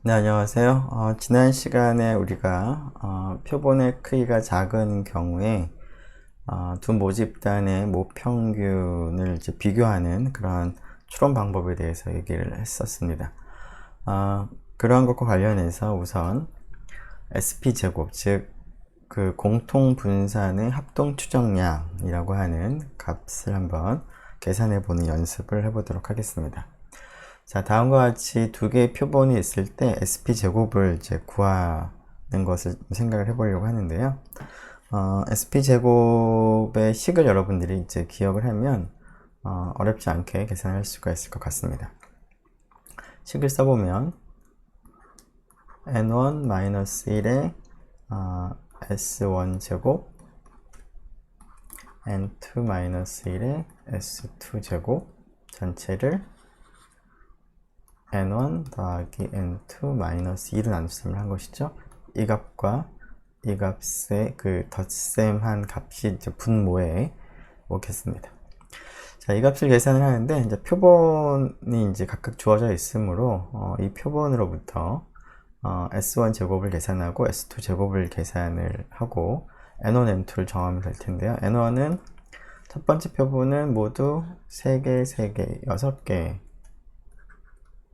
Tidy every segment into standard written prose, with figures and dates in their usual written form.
네, 안녕하세요. 지난 시간에 우리가 표본의 크기가 작은 경우에 두 모집단의 모평균을 이제 비교하는 그런 추론 방법에 대해서 얘기를 했었습니다. 그러한 것과 관련해서 우선 SP제곱, 즉 그 공통 분산의 합동 추정량이라고 하는 값을 한번 계산해 보는 연습을 해보도록 하겠습니다. 자, 다음과 같이 두 개의 표본이 있을 때 SP제곱을 이제 구하는 것을 생각을 해보려고 하는데요. SP제곱의 식을 여러분들이 이제 기억을 하면 어렵지 않게 계산할 수가 있을 것 같습니다. 식을 써보면 n1-1의 S1제곱 n2-1의 S2제곱 전체를 n1 더하기 n2-2로 나눗셈을 한 것이죠. 이 값과 이 값의 그 덧셈한 값이 이제 분모에 오겠습니다. 자, 이 값을 계산을 하는데 이제 표본이 이제 각각 주어져 있으므로 이 표본으로부터 S1 제곱을 계산하고 S2 제곱을 계산을 하고 N1, N2를 정하면 될 텐데요. N1은 첫 번째 표본은 모두 3개, 3개, 6개,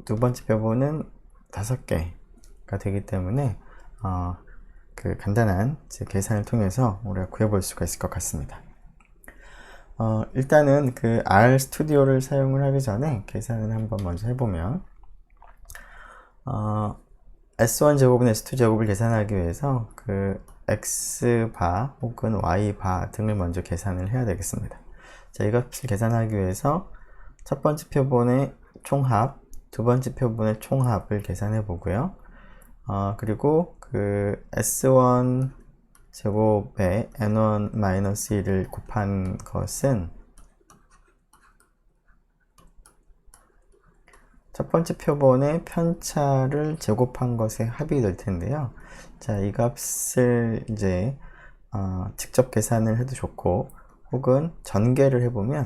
두 번째 표본은 5개가 되기 때문에 그 간단한 계산을 통해서 우리가 구해볼 수가 있을 것 같습니다. 일단은 그 R 스튜디오를 사용을 하기 전에 계산을 한번 먼저 해보면 S1 제곱은 S2 제곱을 계산하기 위해서 그 X바 혹은 Y바 등을 먼저 계산을 해야 되겠습니다. 자, 이 값을 계산하기 위해서 첫 번째 표본의 총합, 두 번째 표본의 총합을 계산해 보고요. 그리고 그 S1 제곱에 N1-1을 곱한 것은 첫 번째 표본의 편차를 제곱한 것의 합이 될 텐데요. 자, 이 값을 이제 직접 계산을 해도 좋고 혹은 전개를 해보면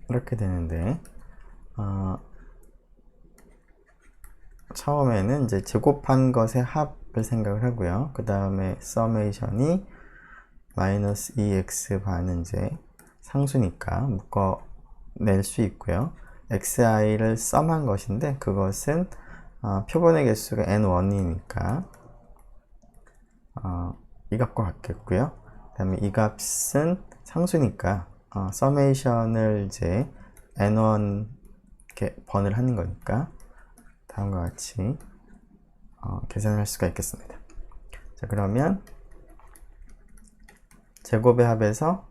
이렇게 되는데 처음에는 이제 제곱한 것의 합을 생각을 하고요. 그 다음에 서메이션이 마이너스 2x 반은 이제 상수니까 묶어낼 수 있고요. xi를 썸한 것인데 그것은 표본의 개수가 n1이니까 이 값과 같겠고요. 그 다음에 이 값은 상수니까 서메이션을 이제 n1 이렇게 번을 하는 거니까 다음과 같이 계산을 할 수가 있겠습니다. 자, 그러면 제곱의 합에서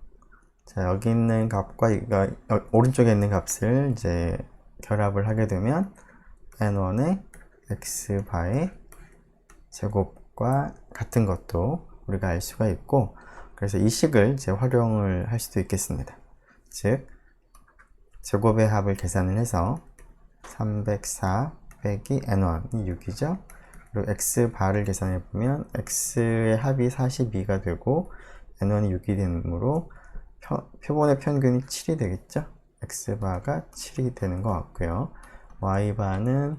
자, 여기 있는 값과 이거 오른쪽에 있는 값을 이제 결합을 하게 되면 n1의 x바의 제곱과 같은 것도 우리가 알 수가 있고, 그래서 이 식을 이제 활용을 할 수도 있겠습니다. 즉 제곱의 합을 계산을 해서 304 빼기 n1이 6이죠. 그리고 x바를 계산해 보면 x의 합이 42가 되고 n1이 6이 되므로 표본의 평균이 7이 되겠죠. x바가 7이 되는 것 같고요. y바는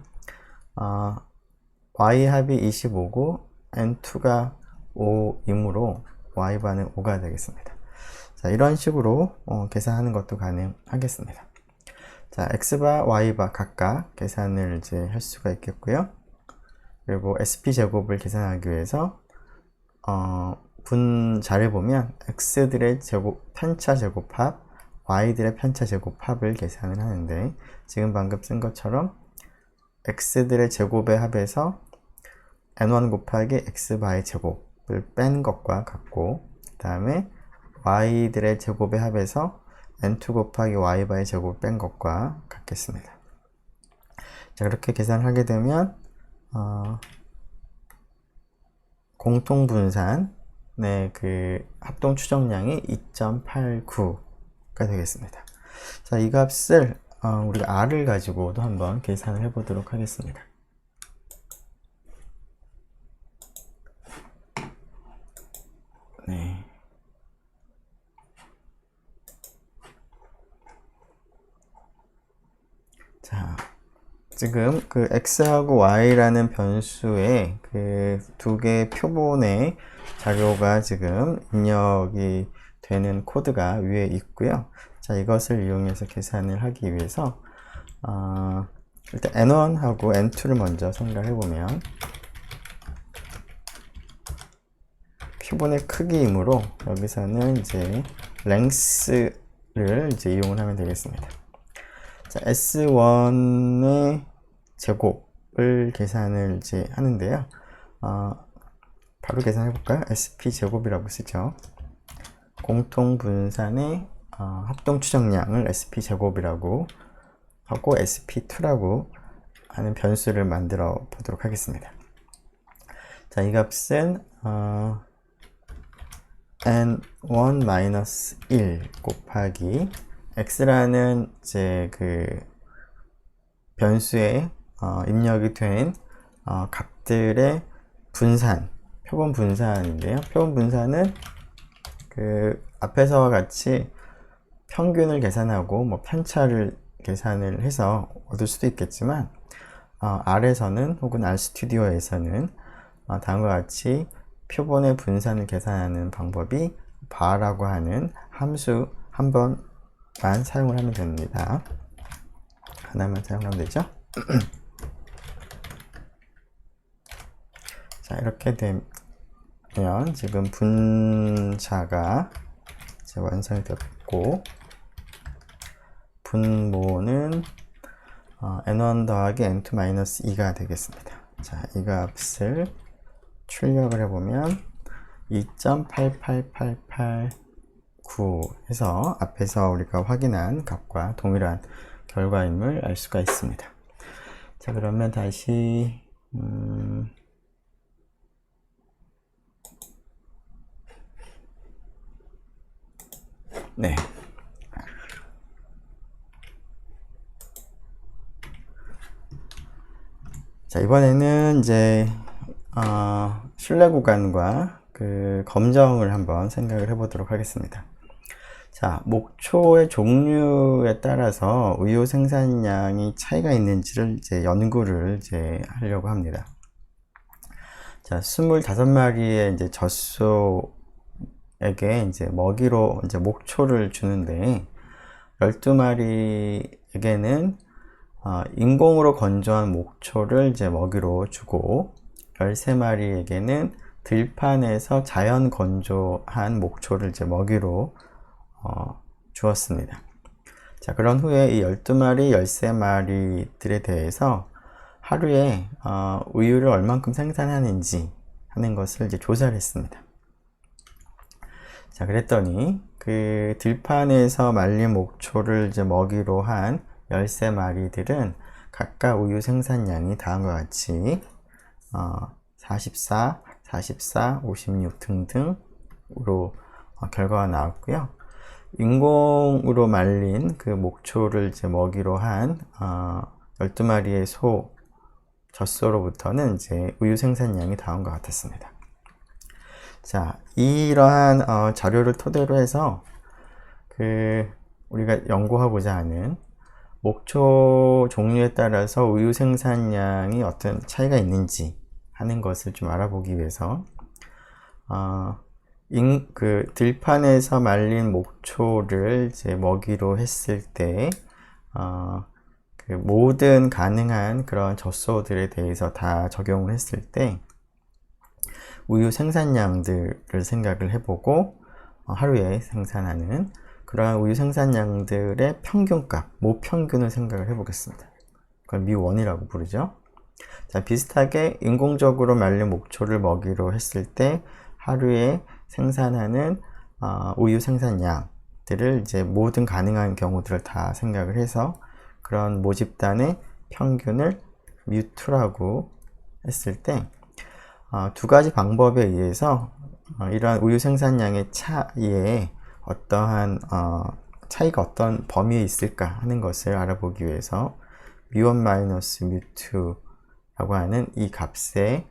y합이 25고 n2가 5이므로 y바는 5가 되겠습니다. 자, 이런 식으로 계산하는 것도 가능하겠습니다. 자, x바, y바 각각 계산을 이제 할 수가 있겠고요. 그리고 SP제곱을 계산하기 위해서 분 자를 보면 x들의 편차 제곱합, y들의 편차 제곱합을 계산을 하는데 지금 방금 쓴 것처럼 x들의 제곱의 합에서 n1 곱하기 x바의 제곱을 뺀 것과 같고, 그 다음에 y들의 제곱의 합에서 n2 곱하기 y바의 제곱을 뺀 것과 같겠습니다. 자, 그렇게 계산을 하게 되면 공통분산의 그 합동 추정량이 2.89가 되겠습니다. 자, 이 값을 우리가 r을 가지고도 한번 계산을 해 보도록 하겠습니다. 네. 지금 그 x하고 y라는 변수의 그 두 개의 표본의 자료가 지금 입력이 되는 코드가 위에 있고요. 자, 이것을 이용해서 계산을 하기 위해서 일단 n1하고 n2를 먼저 생각해 보면, 표본의 크기이므로 여기서는 이제 length를 이제 이용을 하면 되겠습니다. 자, S1의 제곱을 계산을 이제 하는데요. 바로 계산해 볼까요? SP 제곱이라고 쓰죠. 공통 분산의 합동 추정량을 SP 제곱이라고 하고 SP2라고 하는 변수를 만들어 보도록 하겠습니다. 자, 이 값은 n1-1 곱하기 x라는 이제 그 변수에 입력이 된 값들의 분산, 표본 분산인데요. 표본 분산은 그 앞에서와 같이 평균을 계산하고 뭐 편차를 계산을 해서 얻을 수도 있겠지만, R에서는 혹은 RStudi오에서는 다음과 같이 표본의 분산을 계산하는 방법이 bar라고 하는 함수 한 번만 사용을 하면 됩니다. 하나만 사용하면 되죠. 자, 이렇게 되면 지금 분자가 이제 완성이 됐고, 분모는 n1 더하기 n2-2가 되겠습니다. 자, 이 값을 출력을 해보면 2.88889 해서 앞에서 우리가 확인한 값과 동일한 결과임을 알 수가 있습니다. 자, 그러면 다시 네. 자, 이번에는 이제 신뢰 구간과 그 검정을 한번 생각을 해보도록 하겠습니다. 자, 목초의 종류에 따라서 우유 생산량이 차이가 있는지를 이제 연구를 이제 하려고 합니다. 자, 25마리의 이제 젖소에게 이제 먹이로 이제 목초를 주는데, 12마리에게는 인공으로 건조한 목초를 이제 먹이로 주고, 13마리에게는 들판에서 자연 건조한 목초를 이제 먹이로 주었습니다. 자, 그런 후에 이 12마리, 13마리들에 대해서 하루에 우유를 얼만큼 생산하는지 하는 것을 이제 조사를 했습니다. 자, 그랬더니 그 들판에서 말린 목초를 이제 먹이로 한 13마리들은 각각 우유 생산량이 다음과 같이 44, 44, 56 등등으로 결과가 나왔고요. 인공으로 말린 그 목초를 이제 먹이로 한 12마리의 젖소로부터는 이제 우유 생산량이 다음과 같았습니다. 자, 이러한 자료를 토대로 해서 그 우리가 연구하고자 하는 목초 종류에 따라서 우유 생산량이 어떤 차이가 있는지 하는 것을 좀 알아보기 위해서 그 들판에서 말린 목초를 이제 먹이로 했을 때 그 모든 가능한 그런 젖소들에 대해서 다 적용을 했을 때 우유 생산량들을 생각을 해보고 하루에 생산하는 그러한 우유 생산량들의 평균값, 모평균을 생각을 해보겠습니다. 그걸 µ1이라고 부르죠. 자, 비슷하게 인공적으로 말린 목초를 먹이로 했을 때 하루에 생산하는 우유 생산량들을 이제 모든 가능한 경우들을 다 생각을 해서 그런 모집단의 평균을 µ2라고 했을 때 두 가지 방법에 의해서 이러한 우유 생산량의 차이에 어떠한 차이가 어떤 범위에 있을까 하는 것을 알아보기 위해서 µ1-µ2라고 하는 이 값에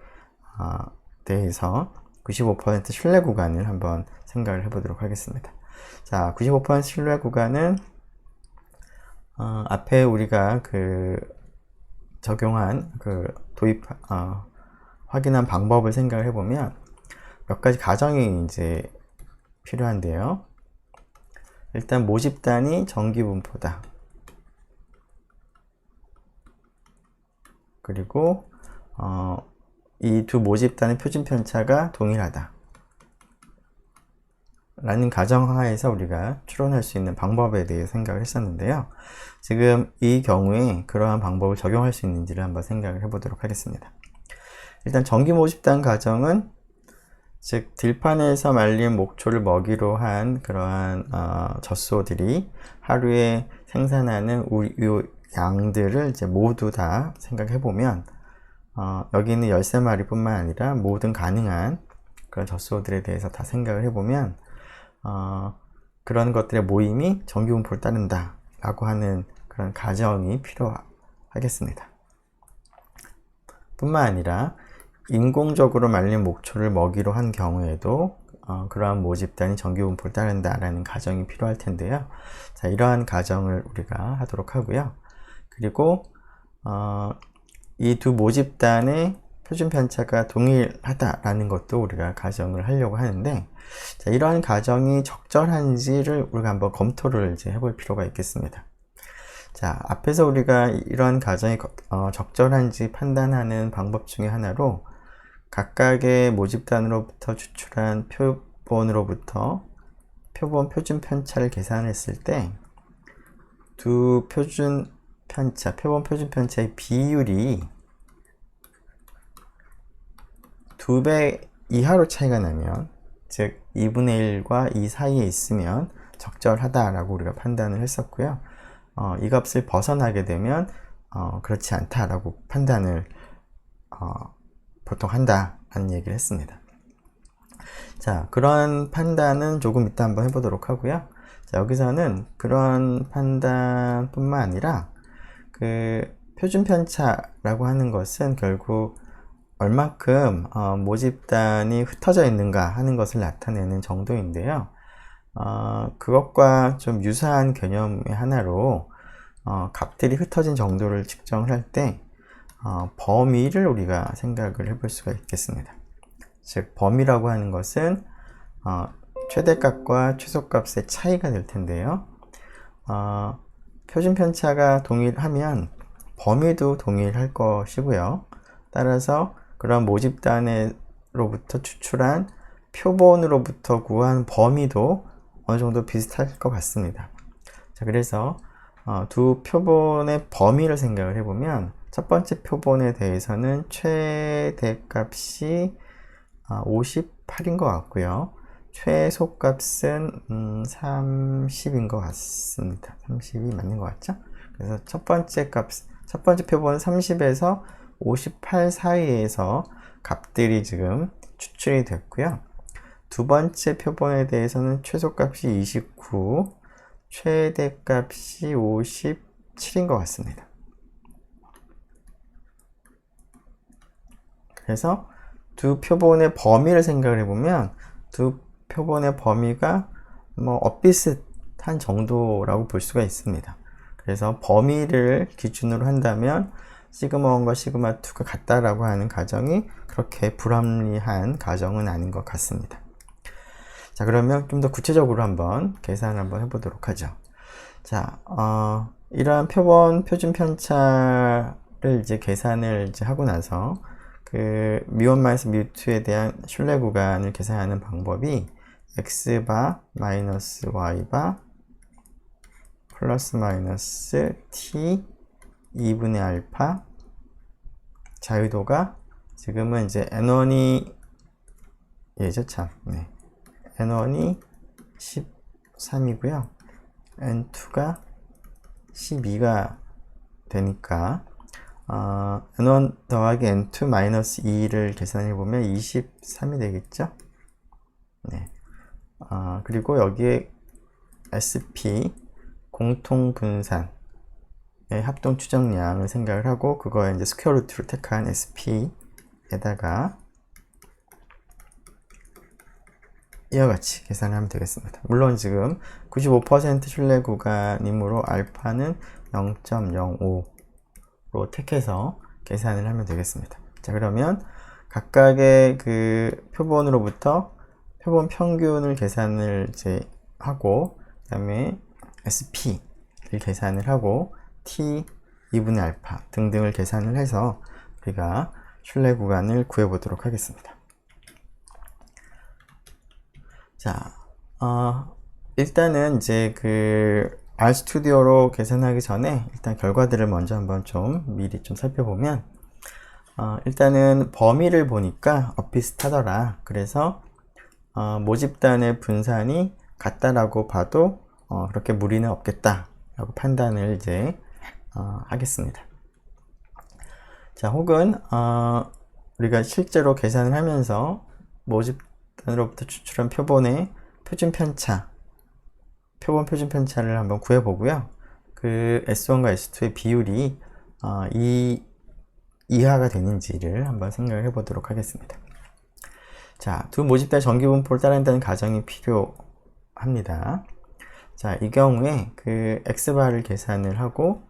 대해서 95% 신뢰 구간을 한번 생각을 해보도록 하겠습니다. 자, 95% 신뢰 구간은 앞에 우리가 그 적용한 확인한 방법을 생각을 해보면 몇 가지 가정이 이제 필요한데요. 일단 모집단이 정기분포다. 그리고 이 두 모집단의 표준 편차가 동일하다. 라는 가정하에서 우리가 추론할 수 있는 방법에 대해 생각을 했었는데요. 지금 이 경우에 그러한 방법을 적용할 수 있는지를 한번 생각을 해보도록 하겠습니다. 일단 정기 모집단 가정은 즉 들판에서 말린 목초를 먹이로 한 그러한 젖소들이 하루에 생산하는 우유 양들을 이제 모두 다 생각해 보면 여기 있는 13마리 뿐만 아니라 모든 가능한 그런 젖소들에 대해서 다 생각을 해보면 그런 것들의 모임이 정기분포를 따른다 라고 하는 그런 가정이 필요하겠습니다. 뿐만 아니라 인공적으로 말린 목초를 먹이로 한 경우에도 그러한 모집단이 정기분포를 따른다라는 가정이 필요할 텐데요. 자, 이러한 가정을 우리가 하도록 하고요. 그리고 이 두 모집단의 표준 편차가 동일하다라는 것도 우리가 가정을 하려고 하는데, 자, 이러한 가정이 적절한지를 우리가 한번 검토를 이제 해볼 필요가 있겠습니다. 자, 앞에서 우리가 이러한 가정이 적절한지 판단하는 방법 중에 하나로 각각의 모집단으로부터 추출한 표본으로부터 표본 표준 편차를 계산했을 때 두 표준 편차, 표본 표준 편차의 비율이 2배 이하로 차이가 나면, 즉 2분의 1과 2 사이에 있으면 적절하다라고 우리가 판단을 했었고요. 이 값을 벗어나게 되면 그렇지 않다라고 판단을 보통 한다라는 얘기를 했습니다. 자, 그런 판단은 조금 이따 한번 해보도록 하고요. 자, 여기서는 그런 판단뿐만 아니라 표준 편차라고 하는 것은 결국 얼만큼 모집단이 흩어져 있는가 하는 것을 나타내는 정도인데요. 그것과 좀 유사한 개념의 하나로 값들이 흩어진 정도를 측정을 할 때 범위를 우리가 생각을 해볼 수가 있겠습니다. 즉 범위라고 하는 것은 최대값과 최소값의 차이가 될 텐데요. 표준 편차가 동일하면 범위도 동일할 것이고요. 따라서 그런 모집단으로부터 추출한 표본으로부터 구한 범위도 어느 정도 비슷할 것 같습니다. 자, 그래서 두 표본의 범위를 생각을 해보면 첫 번째 표본에 대해서는 최대값이 58인 것 같고요. 최소값은 30인 것 같습니다. 30이 맞는 것 같죠? 그래서 첫 번째 표본은 30에서 58 사이에서 값들이 지금 추출이 됐고요. 두 번째 표본에 대해서는 최소값이 29, 최대값이 57인 것 같습니다. 그래서 두 표본의 범위를 생각을 해보면 두 표본의 범위가 엇비슷한 정도라고 볼 수가 있습니다. 그래서 범위를 기준으로 한다면 시그마1과 시그마2가 같다라고 하는 가정이 그렇게 불합리한 가정은 아닌 것 같습니다. 자, 그러면 좀 더 구체적으로 한번 계산을 한번 해보도록 하죠. 자, 이러한 표준 편차를 이제 계산을 이제 하고 나서 μ1 μ2에 대한 신뢰 구간을 계산하는 방법이 x바 마이너스 y바 플러스 마이너스 t 2분의 알파, 자유도가 지금은 이제 n1이 n1이 13이고요 n2가 12가 되니까 n1 더하기 n2 마이너스 2를 계산해보면 23이 되겠죠. 네. 그리고 여기에 SP 공통분산의 합동 추정량을 생각을 하고 그거에 이제 스퀘어 루트로 택한 SP에다가 이와 같이 계산을 하면 되겠습니다. 물론 지금 95% 신뢰 구간이므로 알파는 0.05로 택해서 계산을 하면 되겠습니다. 자, 그러면 각각의 그 표본으로부터 표본 평균을 계산을 이제 하고, 그 다음에 SP를 계산을 하고, T 2분의 알파 등등을 계산을 해서 우리가 신뢰 구간을 구해보도록 하겠습니다. 자, 일단은 이제 그 RStudi오로 계산하기 전에 일단 결과들을 먼저 한번 좀 미리 좀 살펴보면, 일단은 범위를 보니까 비슷하더라. 그래서 모집단의 분산이 같다라고 봐도 그렇게 무리는 없겠다 라고 판단을 이제 하겠습니다. 자, 혹은 우리가 실제로 계산을 하면서 모집단으로부터 추출한 표본의 표준 편차, 표본 표준 편차를 한번 구해보고요. 그 S1과 S2의 비율이 이하가 되는지를 한번 생각을 해보도록 하겠습니다. 자, 두 모집단의 정기분포를 따른다는 가정이 필요합니다. 자, 이 경우에 그 X바를 계산을 하고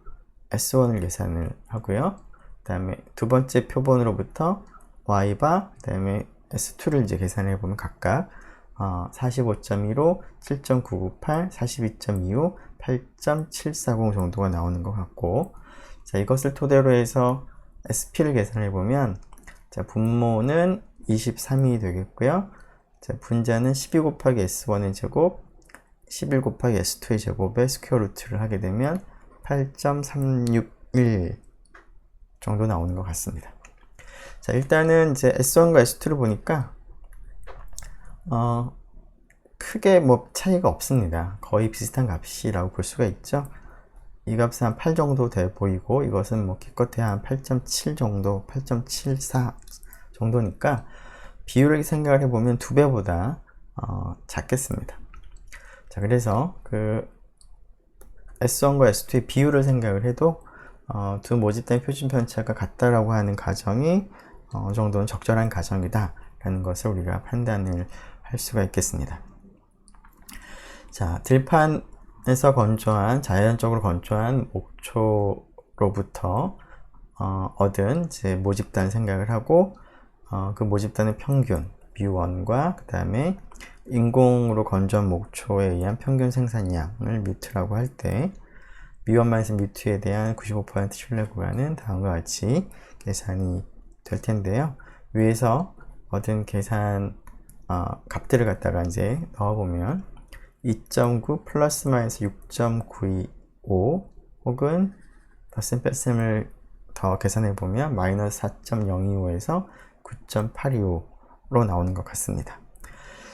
S1을 계산을 하고요. 그 다음에 두 번째 표본으로부터 Y바, 그 다음에 S2를 이제 계산해 보면 각각 45.15, 7.998, 42.25, 8.740 정도가 나오는 것 같고, 자, 이것을 토대로 해서 SP를 계산해 보면, 자, 분모는 23이 되겠고요. 자, 분자는 12 곱하기 S1의 제곱, 11 곱하기 S2의 제곱의 스퀘어 루트를 하게 되면 8.361 정도 나오는 것 같습니다. 자, 일단은 이제 S1과 S2를 보니까 크게 뭐 차이가 없습니다. 거의 비슷한 값이라고 볼 수가 있죠. 이 값은 한 8 정도 돼 보이고, 이것은 뭐 기껏해야 한 8.7 정도, 8.74 정도니까 비율을 생각을 해보면 2배보다 작겠습니다. 자, 그래서 그 S1과 S2의 비율을 생각을 해도 두 모집단의 표준 편차가 같다라고 하는 가정이 어느 정도는 적절한 가정이다 라는 것을 우리가 판단을 할 수가 있겠습니다. 자, 들판에서 건조한, 자연적으로 건조한 목초로부터 얻은 이제 모집단 생각을 하고, 그 모집단의 평균 뮤1과 그 다음에 인공으로 건조한 목초에 의한 평균 생산량을 뮤트라고 할 때, 뮤1마이너스 뮤2에 대한 95% 신뢰 구간은 다음과 같이 계산이 될 텐데요. 위에서 얻은 계산 값들을 갖다가 이제 넣어보면 2.9 플러스 마이너스 6.925 혹은 덧셈 뺄셈을 더 계산해 보면 마이너스 4.025에서 9.825로 나오는 것 같습니다.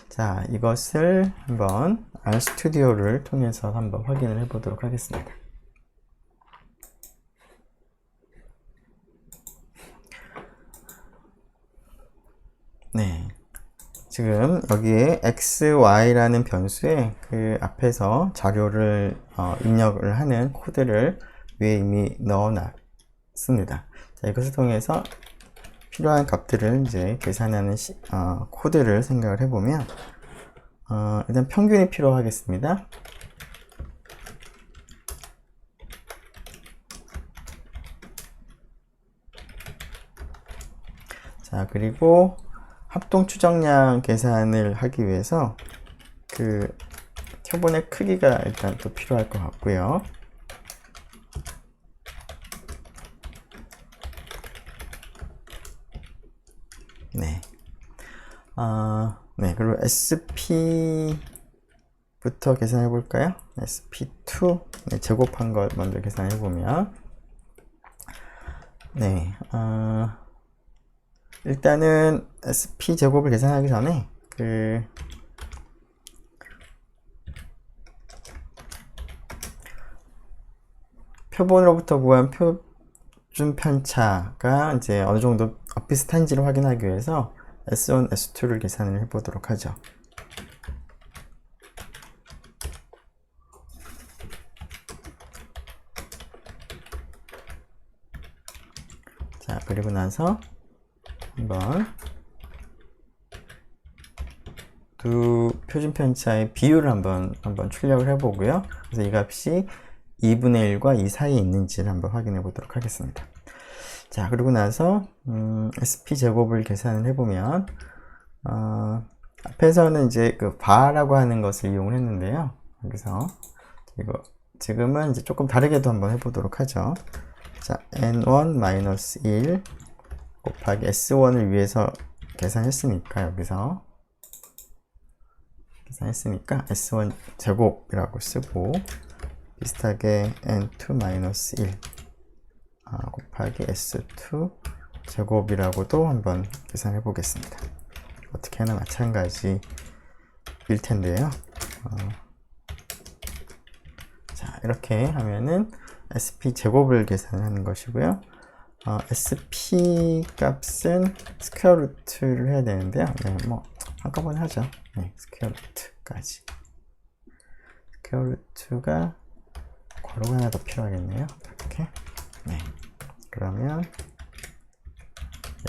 자, 이것을 한번 RStudi오를 통해서 한번 확인을 해 보도록 하겠습니다. 네, 지금 여기에 XY라는 변수에 그 앞에서 자료를 입력을 하는 코드를 위에 이미 넣어놨습니다. 자, 이것을 통해서 필요한 값들을 이제 계산하는 코드를 생각을 해보면, 일단 평균이 필요하겠습니다. 자, 그리고 합동 추정량 계산을 하기 위해서 그 표본의 크기가 일단 또 필요할 것 같고요. 네. 네, 그리고 SP부터 계산해 볼까요? SP2 네, 제곱한 것 먼저 계산해 보면, 네, 일단은 SP 제곱을 계산하기 전에 그 표본으로부터 구한 표준 편차가 이제 어느 정도 비슷한지를 확인하기 위해서 S1, S2를 계산을 해 보도록 하죠. 자, 그리고 나서 한번 두 표준 편차의 비율을 한번 출력을 해 보고요. 그래서 이 값이 2분의 1과 2 사이에 있는지를 한번 확인해 보도록 하겠습니다. 자, 그리고 나서 SP 제곱을 계산을 해보면 앞에서는 이제 그 바라고 하는 것을 이용을 했는데요. 여기서 이거 지금은 이제 조금 다르게도 한번 해보도록 하죠. 자, n1-1 곱하기 s1을 위해서 계산했으니까 여기서 계산했으니까 s1 제곱이라고 쓰고 비슷하게 n2-1 곱하기 s2 제곱이라고도 한번 계산해 보겠습니다. 어떻게 하나 마찬가지일 텐데요. 자, 이렇게 하면은 SP 제곱을 계산하는 것이고요. SP 값은 스퀘어 루트를 해야 되는데요. 네, 뭐 한꺼번에 하죠. 네, 스퀘어 루트까지. 스퀘어 루트가 괄호가 하나 더 필요하겠네요. 이렇게. 네. 그러면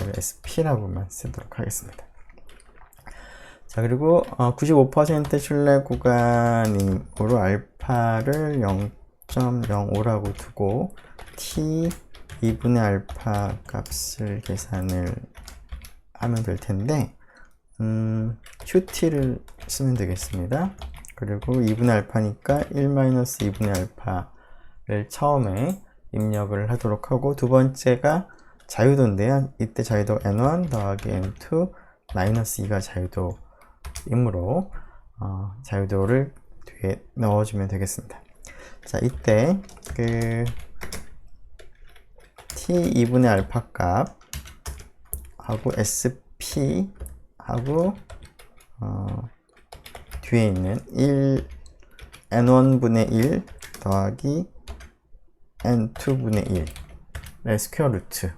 얘를 SP라고만 쓰도록 하겠습니다. 자, 그리고 95% 신뢰 구간으로 알파를 0.05라고 두고 t 2분의 알파 값을 계산을 하면 될 텐데 qt를 쓰면 되겠습니다. 그리고 2분의 알파니까 1-2분의 알파를 처음에 입력을 하도록 하고, 두 번째가 자유도인데요. 이때 자유도 n1 더하기 n2 마이너스 2가 자유도이므로 자유도를 뒤에 넣어주면 되겠습니다. 자, 이때 그 t 2분의 알파 값 하고 sp 하고 뒤에 있는 n1분의 1 더하기 n2분의 1의 스퀘어 루트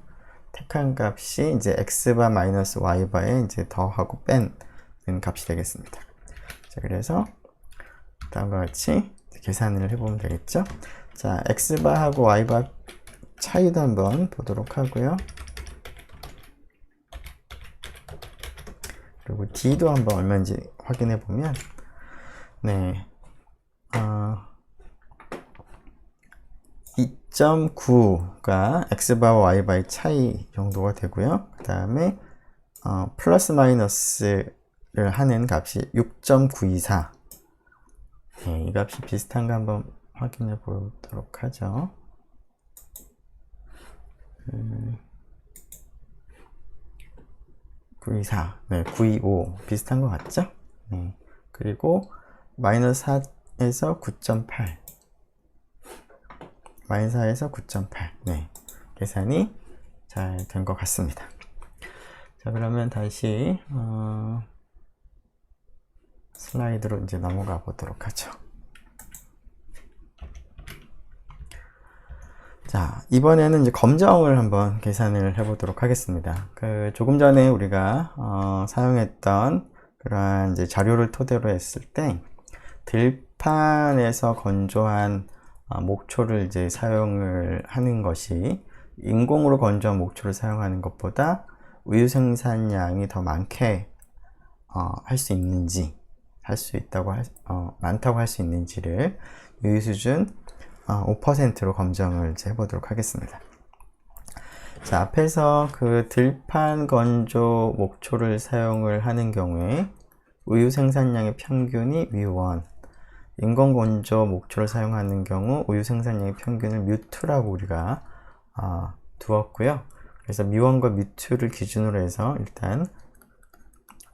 택한 값이 이제 x바 마이너스 y바에 이제 더하고 뺀 값이 되겠습니다. 자, 그래서 다음과 같이 계산을 해보면 되겠죠. 자, x바하고 y바 차이도 한번 보도록 하고요. 그리고 d도 한번 얼마인지 확인해 보면, 네, 2.9가 x바와 y바의 차이 정도가 되고요. 그 다음에 플러스 마이너스를 하는 값이 6.924. 네, 이 값이 비슷한가 한번 확인해 보도록 하죠. 924, 네, 925 비슷한 것 같죠? 네. 그리고 마이너스 4에서 9.8, 마이너스 4에서 9.8, 네, 계산이 잘 된 것 같습니다. 자, 그러면 다시 슬라이드로 이제 넘어가 보도록 하죠. 자, 이번에는 이제 검정을 한번 계산을 해보도록 하겠습니다. 조금 전에 우리가 사용했던 그러한 이제 자료를 토대로 했을 때 들판에서 건조한 목초를 이제 사용을 하는 것이 인공으로 건조한 목초를 사용하는 것보다 우유 생산량이 더 많게 할 수 있는지, 많다고 할 수 있는지를 유유 수준 5%로 검정을 이제 해보도록 하겠습니다. 자, 앞에서 그 들판 건조 목초를 사용을 하는 경우에 우유 생산량의 평균이 µ1, 인공 건조 목초를 사용하는 경우 우유 생산량의 평균을 µ2라고 우리가 두었고요. 그래서 µ1과 µ2를 기준으로 해서 일단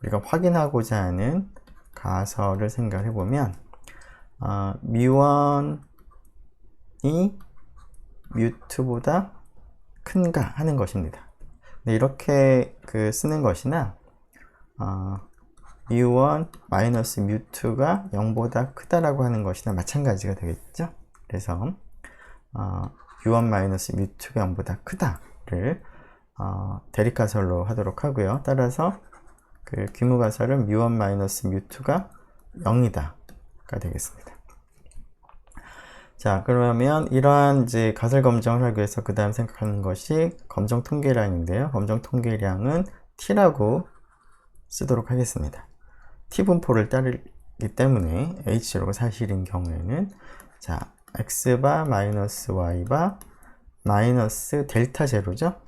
우리가 확인하고자 하는 가설을 생각해 보면 µ1이 µ2보다 큰가 하는 것입니다. 근데 이렇게 쓰는 것이나 µ1 마이너스 µ2가 0보다 크다라고 하는 것이나 마찬가지가 되겠죠. 그래서 µ1 마이너스 µ2가 0보다 크다를 대립가설로 하도록 하고요. 따라서 그 귀무가설은 µ1 마이너스 µ2가 0이다 가 되겠습니다. 자, 그러면 이러한 이제 가설 검정을 하기 위해서 그 다음 생각하는 것이 검정 통계량인데요. 검정 통계량은 t라고 쓰도록 하겠습니다. t 분포를 따르기 때문에 h로가 사실인 경우에는, 자, x바 마이너스 y바 마이너스 델타 제로죠.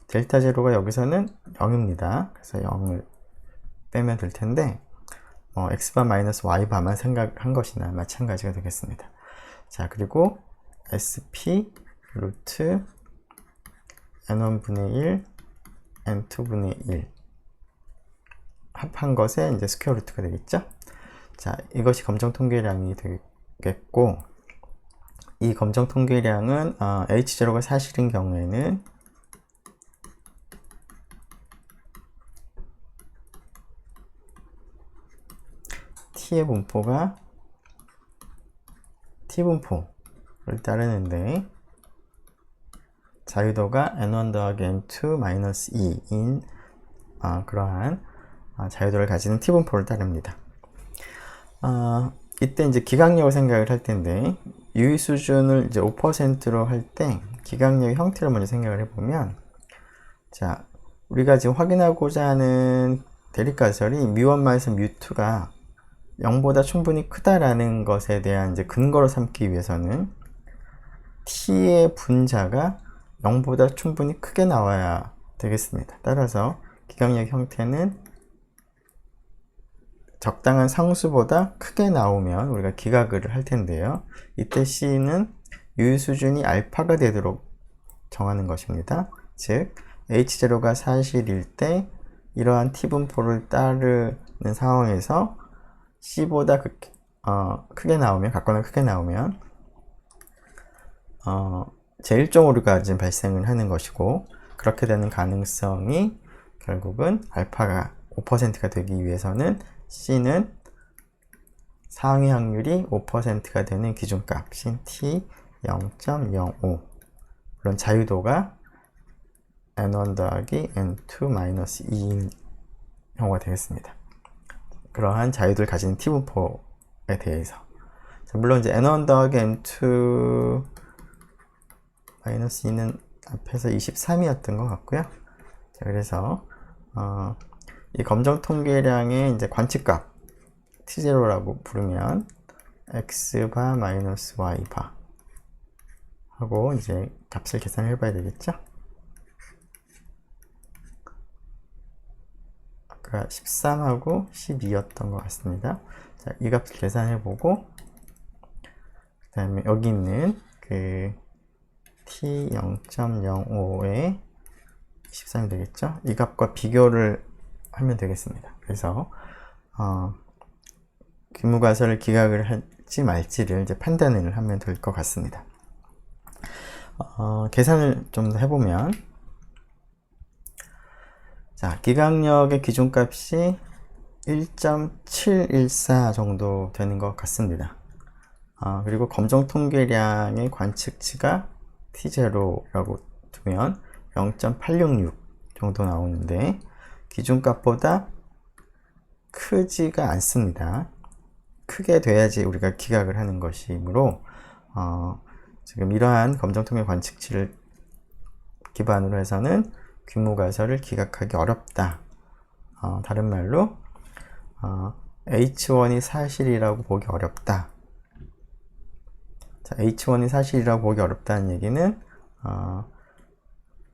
델타 제로가 여기서는 0입니다. 그래서 0을 빼면 될 텐데 x바 마이너스 y바만 생각한 것이나 마찬가지가 되겠습니다. 자, 그리고 sp 루트 n1분의 1 n2분의 1 합한 것에 이제 스퀘어 루트가 되겠죠. 자, 이것이 검정 통계량이 되겠고, 이 검정 통계량은 h0가 사실인 경우에는 t의 분포가 t 분포를 따르는데 자유도가 n1 더하기 n2 마이너스 2인 그러한 자유도를 가지는 t 분포를 따릅니다. 이때 이제 기각력을 생각을 할 텐데, 유의 수준을 이제 5%로 할 때 기각력의 형태를 먼저 생각을 해보면, 자, 우리가 지금 확인하고자 하는 대립가설이 μ1 마이너스 μ2가 0보다 충분히 크다라는 것에 대한 이제 근거로 삼기 위해서는 t의 분자가 0보다 충분히 크게 나와야 되겠습니다. 따라서 기각력 형태는 적당한 상수보다 크게 나오면 우리가 기각을 할 텐데요. 이때 C는 유의 수준이 알파가 되도록 정하는 것입니다. 즉, H0가 사실일 때 이러한 T 분포를 따르는 상황에서 C보다 크게 나오면, 같거나 크게 나오면 제1종 오류가 지금 발생을 하는 것이고, 그렇게 되는 가능성이 결국은 알파가 5%가 되기 위해서는 C는 상위 확률이 5%가 되는 기준값인 t 0.05, 물론 자유도가 n1 더하기 n2 마이너스 2인 경우가 되겠습니다. 그러한 자유도를 가진 t 분포에 대해서, 자, 물론 이제 n1 더하기 n2 마이너스 2는 앞에서 23이었던 것 같고요. 자, 그래서 이 검정 통계량의 이제 관측값 t0라고 부르면 x바 마이너스 y바 하고 이제 값을 계산을 해봐야 되겠죠. 아까 13하고 12였던 것 같습니다. 자, 이 값을 계산해보고, 그 다음에 여기 있는 그 t 0.05에 13이 되겠죠. 이 값과 비교를 하면 되겠습니다. 그래서 귀무가설을 기각을 할지 말지를 이제 판단을 하면 될 것 같습니다. 계산을 좀 더 해보면, 자, 기각력의 기준값이 1.714 정도 되는 것 같습니다. 그리고 검정 통계량의 관측치가 t0라고 두면 0.866 정도 나오는데, 기준값보다 크지가 않습니다. 크게 돼야지 우리가 기각을 하는 것이므로 지금 이러한 검정통계 관측치를 기반으로 해서는 귀무가설을 기각하기 어렵다. 다른 말로 H1이 사실이라고 보기 어렵다. 자, H1이 사실이라고 보기 어렵다는 얘기는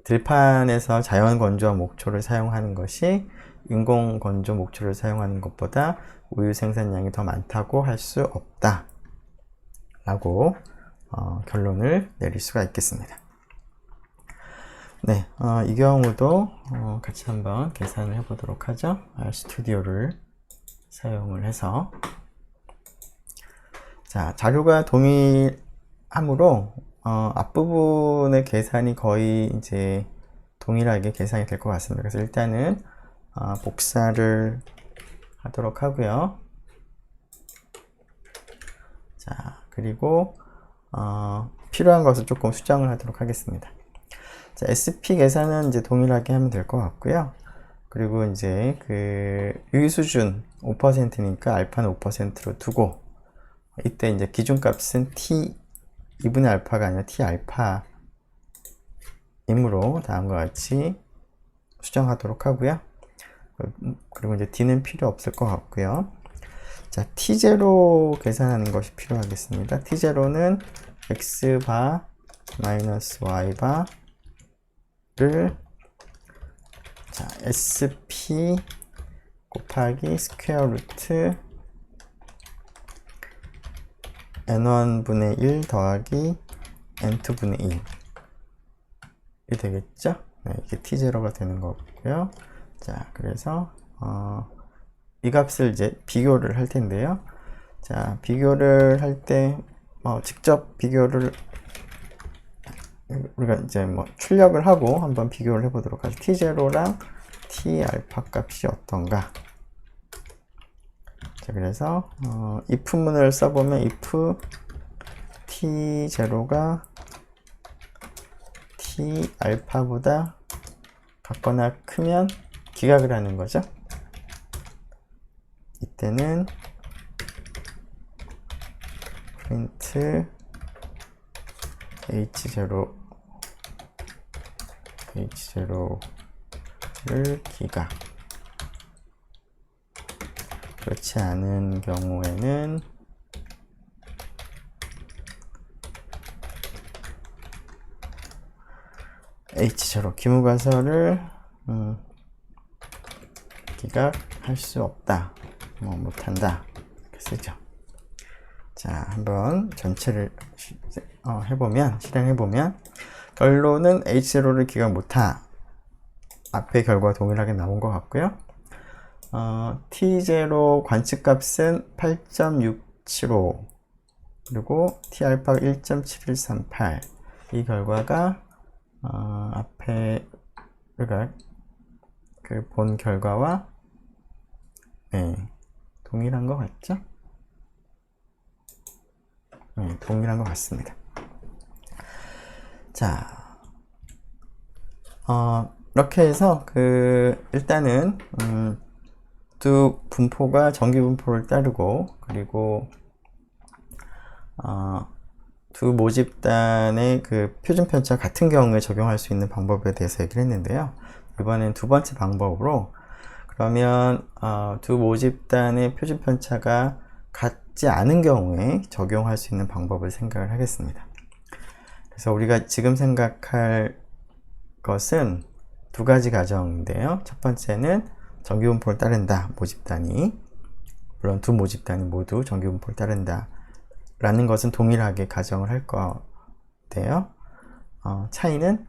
들판에서 자연 건조와 목초를 사용하는 것이 인공 건조 목초를 사용하는 것보다 우유 생산량이 더 많다고 할 수 없다 라고 결론을 내릴 수가 있겠습니다. 네, 이 경우도 같이 한번 계산을 해 보도록 하죠. RStudi오를 사용을 해서, 자, 자료가 동일하므로 앞부분의 계산이 거의 이제 동일하게 계산이 될 것 같습니다. 그래서 일단은 복사를 하도록 하고요. 자, 그리고 필요한 것을 조금 수정을 하도록 하겠습니다. 자, SP 계산은 이제 동일하게 하면 될 것 같고요. 그리고 이제 그 유의 수준 5%니까 알파는 5%로 두고, 이때 이제 기준값은 t 2분의 알파가 아니라 t 알파이므로 다음과 같이 수정하도록 하고요. 그리고 이제 d는 필요 없을 것 같고요. 자, t0 계산하는 것이 필요하겠습니다. t0는 x바 마이너스 y바를 자, sp 곱하기 스퀘어 루트 n1분의 1 더하기 n2분의 1 이 되겠죠? 네, 이게 t0가 되는 거고요. 자, 그래서 이 값을 이제 비교를 할 텐데요. 자, 비교를 할 때 직접 비교를 우리가 이제 출력을 하고 한번 비교를 해보도록 하죠. t0랑 t 알파 값이 어떤가? 자, 그래서 if문을 써보면 if t0가 t 알파보다 같거나 크면 기각을 하는 거죠. 이때는 print h0를 기각. 그렇지 않은 경우에는 h0 기무가설을 기각할 수 없다, 못한다 이렇게 쓰죠. 자, 한번 전체를 실행해보면 결론은 h0를 기각 못하. 앞의 결과와 동일하게 나온 것 같고요. t0 관측값은 8.675 그리고 t알파가 1.7138. 이 결과가 앞에 우리가 그 본 결과와 동일한 것 같죠? 동일한 것 같습니다. 자, 이렇게 해서 일단은 두 분포가 정기 분포를 따르고, 그리고 두 모집단의 그 표준 편차 같은 경우에 적용할 수 있는 방법에 대해서 얘기를 했는데요. 이번엔 두 번째 방법으로, 그러면 두 모집단의 표준 편차가 같지 않은 경우에 적용할 수 있는 방법을 생각을 하겠습니다. 그래서 우리가 지금 생각할 것은 두 가지 가정인데요. 첫 번째는 정기분포를 따른다, 모집단이. 물론 두 모집단이 모두 정기분포를 따른다 라는 것은 동일하게 가정을 할 건데요. 차이는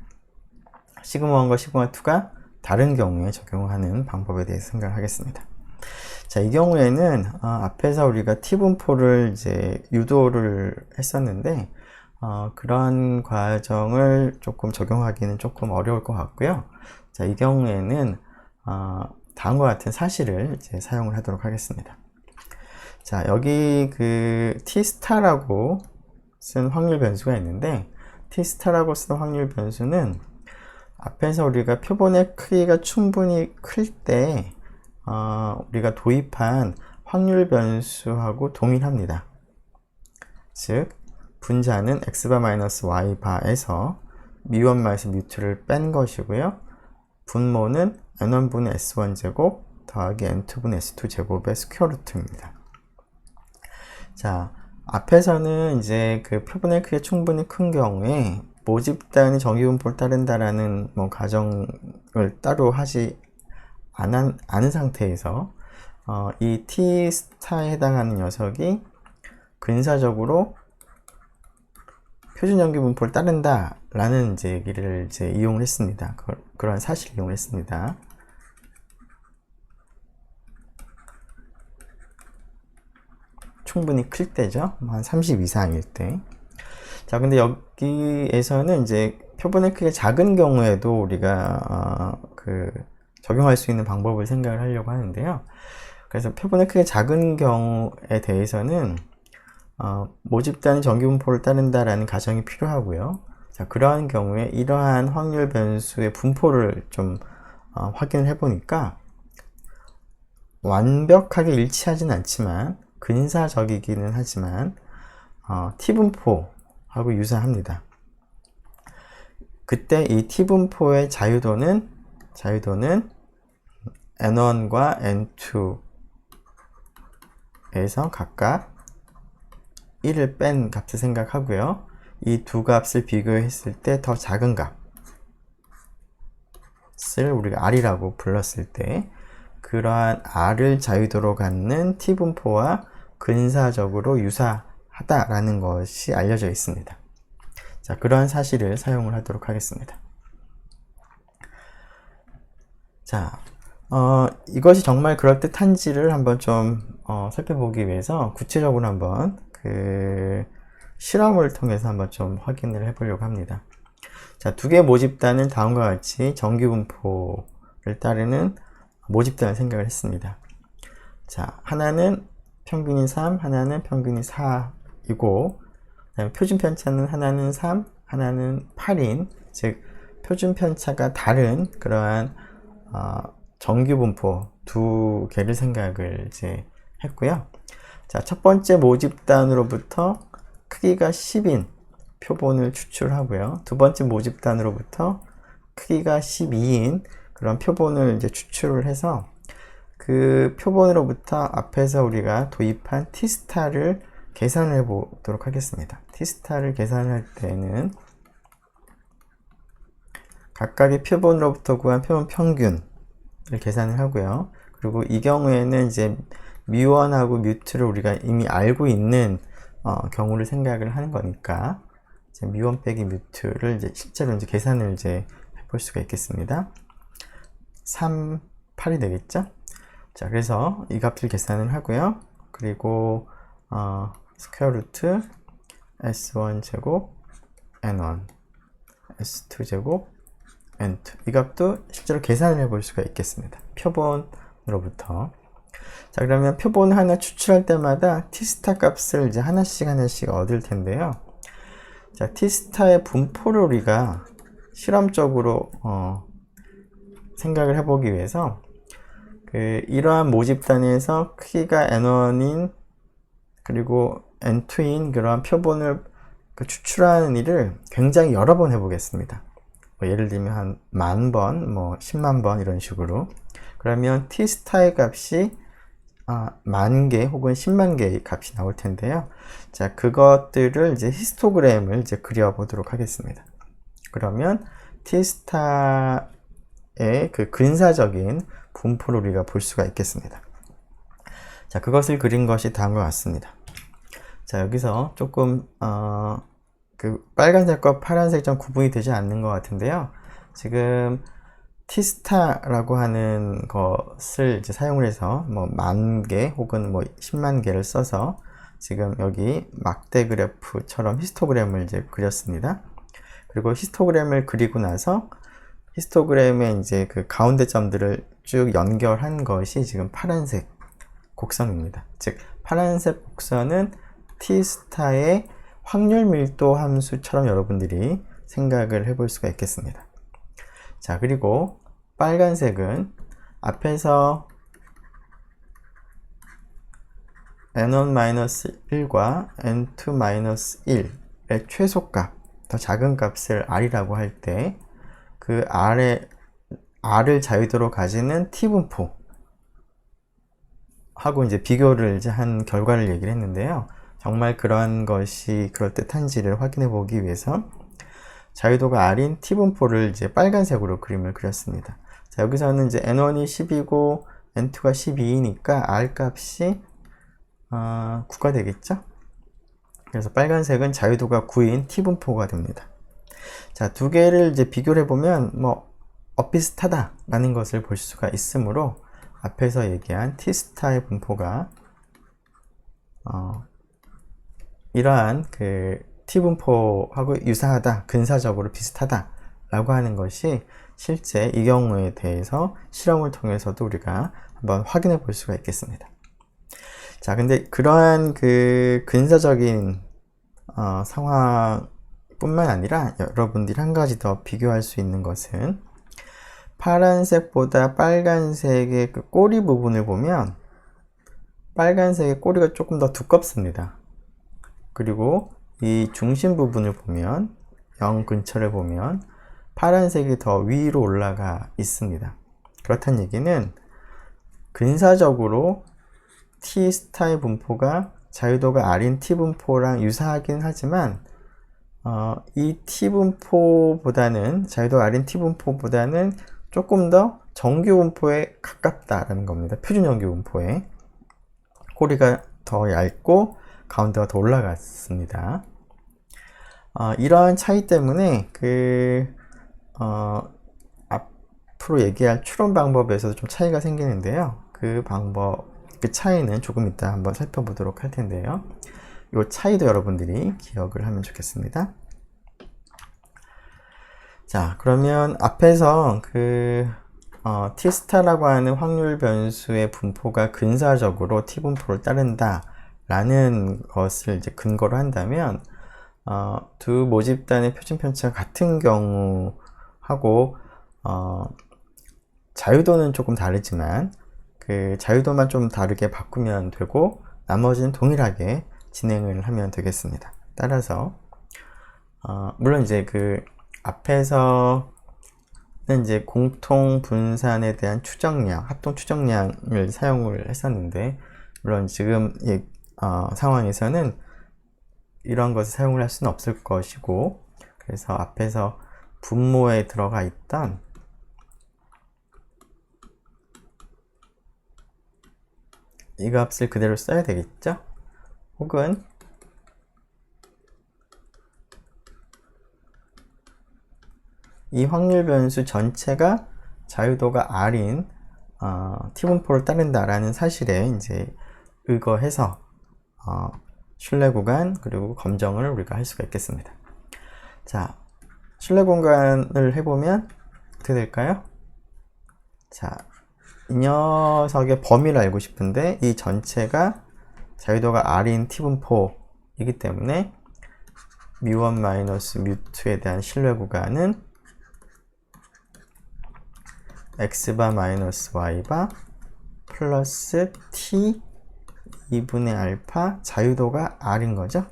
시그마1과 시그마2가 다른 경우에 적용하는 방법에 대해서 생각을 하겠습니다. 자, 이 경우에는 앞에서 우리가 t분포를 이제 유도를 했었는데 그런 과정을 조금 적용하기는 조금 어려울 것 같고요. 자, 이 경우에는 다음과 같은 사실을 이제 사용을 하도록 하겠습니다. 자, 여기 그 t스타라고 쓴 확률 변수가 있는데, t스타라고 쓴 확률 변수는 앞에서 우리가 표본의 크기가 충분히 클 때 우리가 도입한 확률 변수하고 동일합니다. 즉 분자는 x바 마이너스 y바에서 μ1마이너스 μ2를 뺀 것이고요. 분모는 n1분의 s1제곱 더하기 n2분의 s2제곱의 스퀘어 루트입니다. 자, 앞에서는 이제 그 표본의 크기가 충분히 큰 경우에 모집단이 정기분포를 따른다라는 가정을 따로 하지 않은 상태에서 이 t스타에 해당하는 녀석이 근사적으로 표준 정기분포를 따른다 라는 이제 얘기를 이제 이용을 했습니다. 그런 사실을 이용을 했습니다. 충분히 클 때죠. 한 30 이상일 때. 자, 근데 여기에서는 이제 표본의 크기가 작은 경우에도 우리가 적용할 수 있는 방법을 생각을 하려고 하는데요. 그래서 표본의 크기가 작은 경우에 대해서는 모집단이 정기분포를 따른다라는 가정이 필요하고요. 자, 그러한 경우에 이러한 확률 변수의 분포를 좀 확인을 해보니까 완벽하게 일치하진 않지만 근사적이기는 하지만 t분포하고 유사합니다. 그때 이 t분포의 자유도는 n1과 n2에서 각각 1을 뺀 값을 생각하고요. 이 두 값을 비교했을 때 더 작은 값 것을 우리가 R이라고 불렀을 때 그러한 R을 자유도로 갖는 T분포와 근사적으로 유사하다라는 것이 알려져 있습니다. 자, 그러한 사실을 사용을 하도록 하겠습니다. 자, 이것이 정말 그럴듯한지를 한번 좀 살펴보기 위해서 구체적으로 한번 그 실험을 통해서 한번 좀 확인을 해보려고 합니다. 자, 두 개의 모집단은 다음과 같이 정규분포를 따르는 모집단을 생각을 했습니다. 자, 하나는 평균이 3, 하나는 평균이 4이고, 그다음에 표준 편차는 하나는 3, 하나는 8인, 즉 표준 편차가 다른 그러한 정규분포 두 개를 생각을 이제 했고요. 자, 첫 번째 모집단으로부터 크기가 10인 표본을 추출하고요. 두 번째 모집단으로부터 크기가 12인 그런 표본을 이제 추출을 해서 그 표본으로부터 앞에서 우리가 도입한 T스타를 계산을 해 보도록 하겠습니다. T스타를 계산할 때는 각각의 표본으로부터 구한 표본 평균을 계산을 하고요. 그리고 이 경우에는 이제 뮤1하고 뮤2를 우리가 이미 알고 있는 경우를 생각을 하는 거니까 이제 뮤1 빼기 뮤2를 이제 실제로 이제 계산을 이제 해볼 수가 있겠습니다. 3, 8이 되겠죠? 자, 그래서 이 값을 계산을 하고요. 그리고 스퀘어 루트 S1 제곱 N1 S2 제곱 N2 이 값도 실제로 계산을 해볼 수가 있겠습니다. 표본으로부터. 자, 그러면 표본 하나 추출할 때마다 T스타 값을 이제 하나씩 얻을 텐데요. 자, T스타의 분포를 우리가 실험적으로 생각을 해보기 위해서 이러한 모집단에서 크기가 N1인 그리고 N2인 그러한 표본을 추출하는 일을 굉장히 여러 번 해보겠습니다. 예를 들면 한 10,000번, 100,000번 이런 식으로. 그러면 T스타의 값이 10,000개 혹은 100,000개의 값이 나올 텐데요. 자, 그것들을 이제 히스토그램을 이제 그려보도록 하겠습니다. 그러면 T스타의 그 근사적인 분포를 우리가 볼 수가 있겠습니다. 자, 그것을 그린 것이 다음과 같습니다. 자, 여기서 조금 그 빨간색과 파란색이 좀 구분이 되지 않는 것 같은데요. 지금 T스타라고 하는 것을 이제 사용을 해서 10,000개 혹은 100,000개를 써서 지금 여기 막대 그래프처럼 히스토그램을 이제 그렸습니다. 그리고 히스토그램을 그리고 나서 히스토그램의 이제 그 가운데 점들을 쭉 연결한 것이 지금 파란색 곡선입니다. 즉, 파란색 곡선은 T스타의 확률 밀도 함수처럼 여러분들이 생각을 해볼 수가 있겠습니다. 자, 그리고 빨간색은 앞에서 N1-1과 N2-1의 최소값, 더 작은 값을 R이라고 할 때 그 R을 자유도로 가지는 T분포 하고 이제 비교를 이제 한 결과를 얘기를 했는데요. 정말 그러한 것이 그럴듯한지를 확인해 보기 위해서 자유도가 R인 T분포를 이제 빨간색으로 그림을 그렸습니다. 자, 여기서는 이제 N1이 10이고 N2가 12이니까 R 값이 9가 되겠죠? 그래서 빨간색은 자유도가 9인 T분포가 됩니다. 자, 두 개를 이제 비교를 해보면 비슷하다라는 것을 볼 수가 있으므로 앞에서 얘기한 T스타의 분포가 이러한 그 T분포하고 유사하다, 근사적으로 비슷하다 라고 하는 것이 실제 이 경우에 대해서 실험을 통해서도 우리가 한번 확인해 볼 수가 있겠습니다. 자, 근데 그러한 그 근사적인 상황뿐만 아니라 여러분들이 한 가지 더 비교할 수 있는 것은 파란색보다 빨간색의 그 꼬리 부분을 보면 빨간색의 꼬리가 조금 더 두껍습니다. 그리고 이 중심 부분을 보면 0 근처를 보면 파란색이 더 위로 올라가 있습니다. 그렇다는 얘기는 근사적으로 T스타의 분포가 자유도가 R인 T분포랑 유사하긴 하지만 이 T분포보다는 자유도가 R인 T분포보다는 조금 더 정규 분포에 가깝다라는 겁니다. 표준 정규 분포에 꼬리가 더 얇고 가운데가 더 올라갔습니다. 이러한 차이 때문에 앞으로 얘기할 추론 방법에서도 좀 차이가 생기는데요. 그 차이는 조금 이따 한번 살펴보도록 할 텐데요. 이 차이도 여러분들이 기억을 하면 좋겠습니다. 자, 그러면 앞에서 T스타라고 하는 확률 변수의 분포가 근사적으로 T분포를 따른다 라는 것을 이제 근거로 한다면 두 모집단의 표준 편차가 같은 경우하고 자유도는 조금 다르지만 그 자유도만 좀 다르게 바꾸면 되고 나머지는 동일하게 진행을 하면 되겠습니다. 따라서 물론 이제 앞에서는 이제 공통 분산에 대한 추정량, 합동 추정량을 사용을 했었는데 물론 지금 상황에서는 이런 것을 사용을 할 수는 없을 것이고 그래서 앞에서 분모에 들어가 있던 이 값을 그대로 써야 되겠죠? 혹은 이 확률 변수 전체가 자유도가 R인 T분포를 따른다라는 사실에 이제 의거해서 신뢰 구간 그리고 검정을 우리가 할 수가 있겠습니다. 자, 신뢰 구간을 해보면 어떻게 될까요? 자, 이 녀석의 범위를 알고 싶은데 이 전체가 자유도가 R인 T분포이기 때문에 μ1 마이너스 μ2에 대한 신뢰 구간은 x바 마이너스 y바 플러스 t 2분의 알파 자유도가 r인 거죠.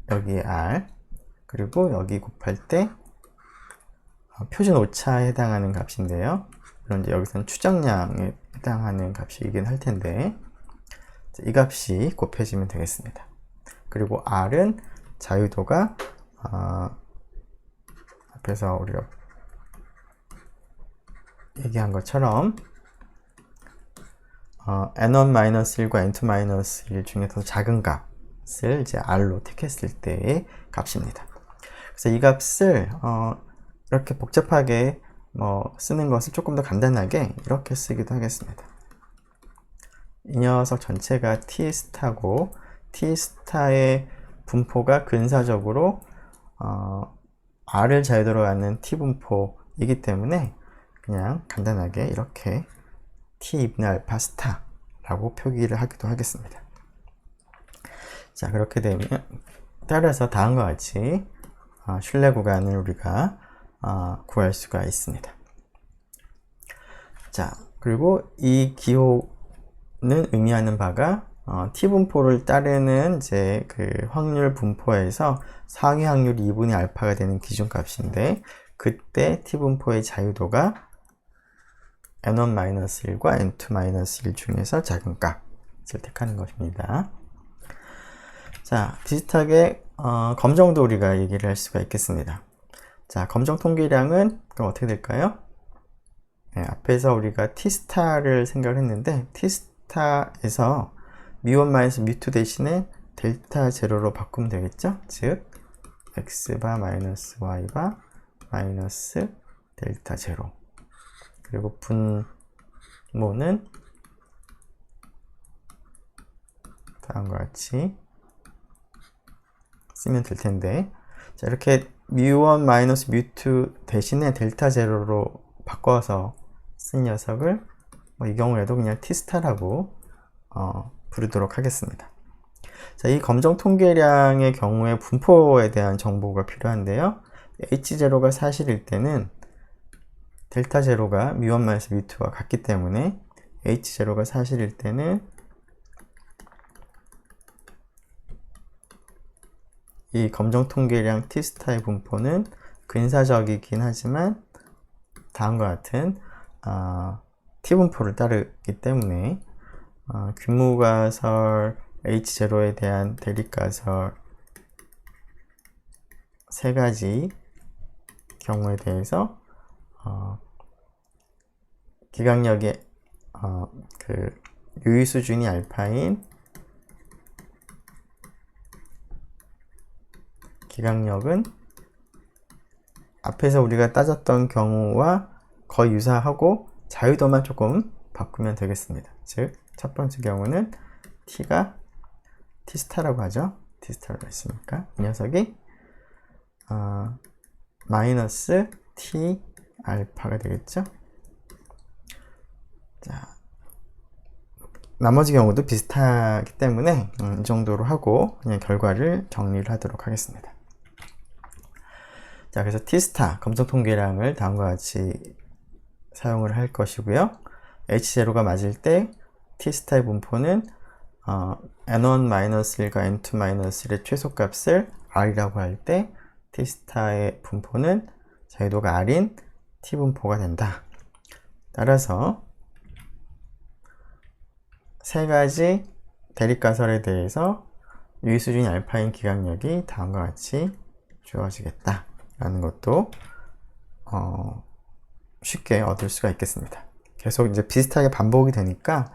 여기에 r 그리고 여기 곱할 때 표준 오차에 해당하는 값인데요. 물론 이제 여기서는 추정량에 해당하는 값이긴 할 텐데 이 값이 곱해지면 되겠습니다. 그리고 r은 자유도가 앞에서 우리가 얘기한 것처럼 n1-1과 n2-1 중에서 작은 값을 이제 r로 택했을 때의 값입니다. 그래서 이 값을 이렇게 복잡하게 쓰는 것을 조금 더 간단하게 이렇게 쓰기도 하겠습니다. 이 녀석 전체가 T스타고 T스타의 분포가 근사적으로 R을 자유도로 갖는 T분포이기 때문에 그냥 간단하게 이렇게 T2분의 알파 스타라고 표기를 하기도 하겠습니다. 자, 그렇게 되면 따라서 다음과 같이 신뢰 구간을 우리가 구할 수가 있습니다. 자, 그리고 이 기호는 의미하는 바가 T분포를 따르는 이제 확률 분포에서 상위 확률이 2분의 알파가 되는 기준값인데 그때 T분포의 자유도가 n1-1과 n2-1 중에서 작은 값을 택하는 것입니다. 자, 비슷하게 검정도 우리가 얘기를 할 수가 있겠습니다. 자, 검정 통계량은 그럼 어떻게 될까요? 네, 앞에서 우리가 T스타를 생각을 했는데 T스타에서 μ1 μ2 대신에 델타 제로로 바꾸면 되겠죠? 즉 x바 마이너스 y바 마이너스 델타 제로 그리고 분모는 다음과 같이 쓰면 될 텐데 자, 이렇게 μ1 마이너스 μ2 대신에 델타 제로로 바꿔서 쓴 녀석을 이 경우에도 그냥 T스타라고 부르도록 하겠습니다. 자, 이 검정 통계량의 경우에 분포에 대한 정보가 필요한데요. H0가 사실일 때는 델타 제로가 μ1 마이너스 μ2와 같기 때문에 H0가 사실일 때는 이 검정 통계량 T스타의 분포는 근사적이긴 하지만 다음과 같은 T분포를 따르기 때문에 균무가설 H0에 대한 대립가설 세 가지 경우에 대해서 기각력의 그 유의 수준이 알파인 기각력은 앞에서 우리가 따졌던 경우와 거의 유사하고 자유도만 조금 바꾸면 되겠습니다. 즉, 첫 번째 경우는 t가 t스타라고 하죠. t스타라고 했으니까 이 녀석이 마이너스 t 알파가 되겠죠. 자, 나머지 경우도 비슷하기 때문에 이 정도로 하고 그냥 결과를 정리를 하도록 하겠습니다. 자, 그래서 t스타 검정 통계량을 다음과 같이 사용을 할 것이고요. h0가 맞을 때 t스타의 분포는 n1-1과 n2-1의 최소값을 r이라고 할 때 t스타의 분포는 자유도가 r인 t분포가 된다. 따라서 세 가지 대립가설에 대해서 유의수준이 알파인 기각력이 다음과 같이 주어지겠다 라는 것도 쉽게 얻을 수가 있겠습니다. 계속 이제 비슷하게 반복이 되니까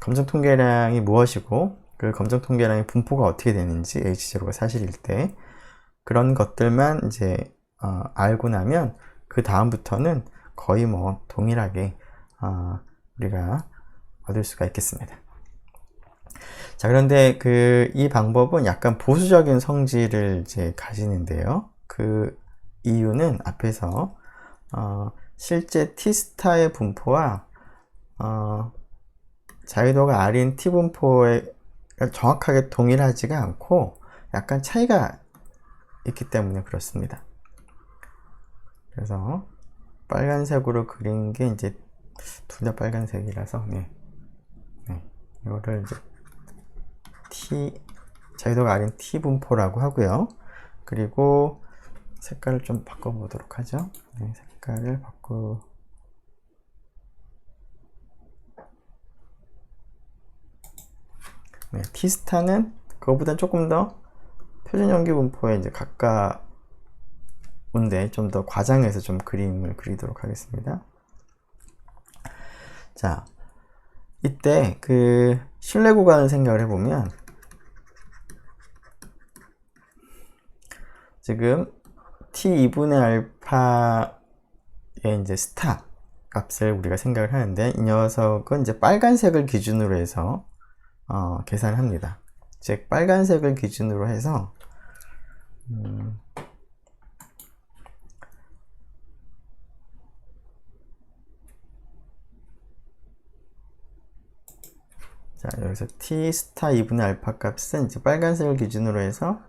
검정 통계량이 무엇이고 그 검정 통계량의 분포가 어떻게 되는지 H0가 사실일 때 그런 것들만 이제 알고 나면 그 다음부터는 거의 뭐 동일하게 우리가 얻을 수가 있겠습니다. 자, 그런데 이 방법은 약간 보수적인 성질을 이제 가지는데요. 그 이유는 앞에서 실제 t스타의 분포와 자유도가 r인 t분포에 정확하게 동일하지가 않고 약간 차이가 있기 때문에 그렇습니다. 그래서 빨간색으로 그린 게 이제 둘 다 빨간색이라서 이거를 이제 자유도가 r인 t분포라고 하고요. 그리고 색깔을 좀 바꿔보도록 하죠. 색깔을 t스타는 그거보다 조금 더 표준 연기 분포에 이제 가까운데 좀 더 과장해서 좀 그림을 그리도록 하겠습니다. 자, 이때 그 신뢰 구간을 생각을 해보면 지금 t2분의 알파의 이제 스타 값을 우리가 생각을 하는데 이 녀석은 이제 빨간색을 기준으로 해서 계산을 합니다. 즉 빨간색을 기준으로 해서 자, 여기서 t 스타 2분의 알파 값은 이제 빨간색을 기준으로 해서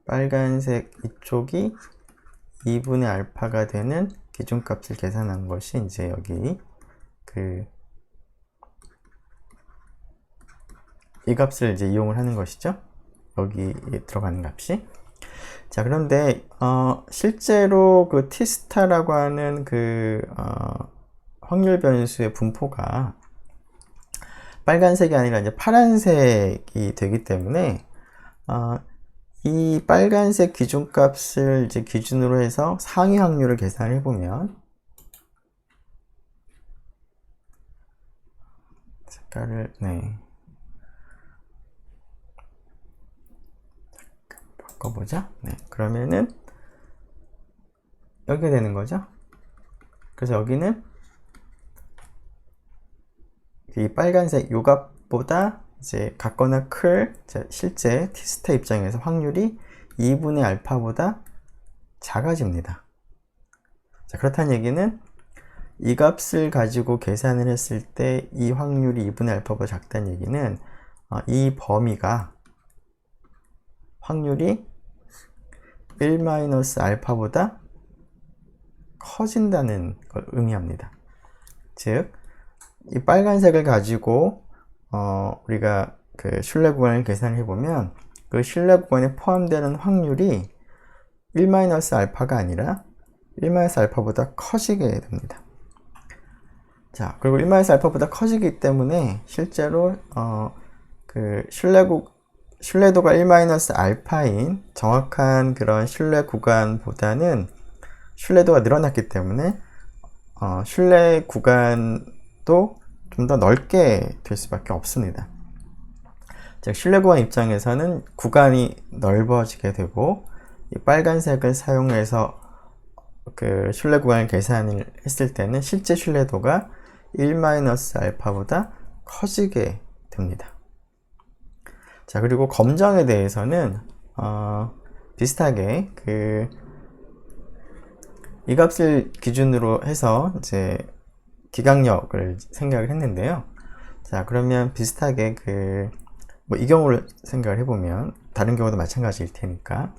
빨간색 이쪽이 2분의 알파가 되는 기준값을 계산한 것이 이제 여기 이 값을 이제 이용을 하는 것이죠. 여기에 들어가는 값이. 자, 그런데 실제로 그 t스타라고 하는 확률 변수의 분포가 빨간색이 아니라 이제 파란색이 되기 때문에 이 빨간색 기준값을 이제 기준으로 해서 상위 확률을 계산해 보면 색깔을 바꿔보자. 그러면은 여기가 되는 거죠. 그래서 여기는 이 빨간색 요 값보다 이제 같거나 클 실제 t스타 입장에서 확률이 2분의 알파보다 작아집니다. 자, 그렇다는 얘기는 이 값을 가지고 계산을 했을 때 이 확률이 2분의 알파보다 작다는 얘기는 이 범위가 확률이 1-알파보다 커진다는 걸 의미합니다. 즉, 이 빨간색을 가지고 우리가 그 신뢰 구간을 계산해 보면 그 신뢰 구간에 포함되는 확률이 1-알파가 아니라 1-알파보다 커지게 됩니다. 자, 그리고 1-알파보다 커지기 때문에 실제로 그 신뢰도가 1-알파인 정확한 그런 신뢰 구간보다는 신뢰도가 늘어났기 때문에 신뢰 구간도 좀 더 넓게 될 수밖에 없습니다. 즉 신뢰 구간 입장에서는 구간이 넓어지게 되고 이 빨간색을 사용해서 그 신뢰 구간을 계산을 했을 때는 실제 신뢰도가 1-알파보다 커지게 됩니다. 자, 그리고 검정에 대해서는 비슷하게 이 값을 기준으로 해서 이제 기각력을 생각을 했는데요. 자, 그러면 비슷하게 이 경우를 생각을 해보면 다른 경우도 마찬가지일 테니까.